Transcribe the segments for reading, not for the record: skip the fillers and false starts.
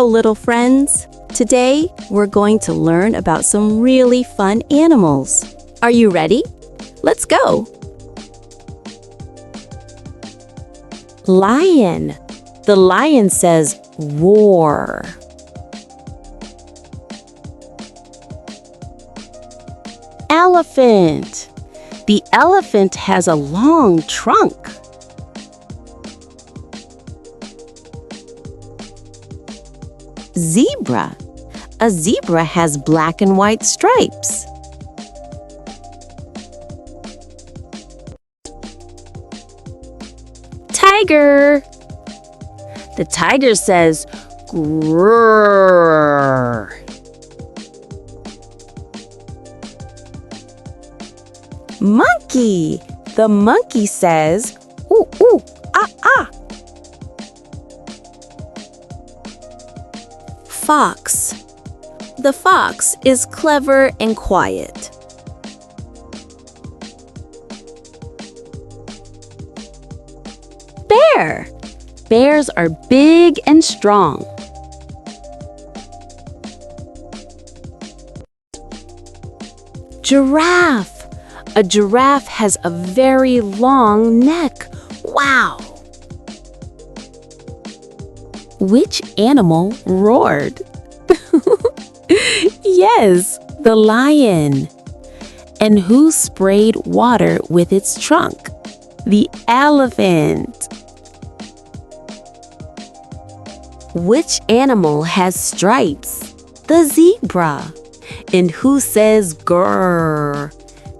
Hello, little friends. Today, we're going to learn about some really fun animals. Are you ready? Let's go. Lion. The lion says roar. Elephant. The elephant has a long trunk. Zebra. A zebra has black and white stripes. Tiger. The tiger says grrr. Monkey. The monkey says ooh, ooh, ah, ah. Fox. The fox is clever and quiet. Bear. Bears are big and strong. Giraffe. A giraffe has a very long neck. Wow! Which animal roared? Yes, the lion. And who sprayed water with its trunk? The elephant. Which animal has stripes? The zebra. And who says grrr?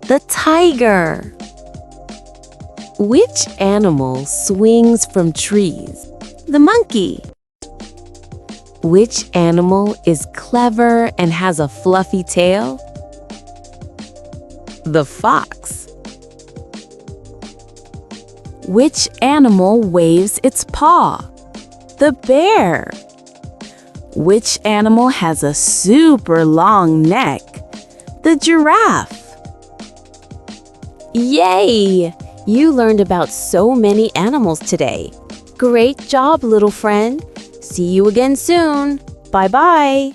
The tiger. Which animal swings from trees? The monkey. Which animal is clever and has a fluffy tail? The fox. Which animal waves its paw? The bear. Which animal has a super long neck? The giraffe. Yay! You learned about so many animals today. Great job, little friend. See you again soon. Bye-bye.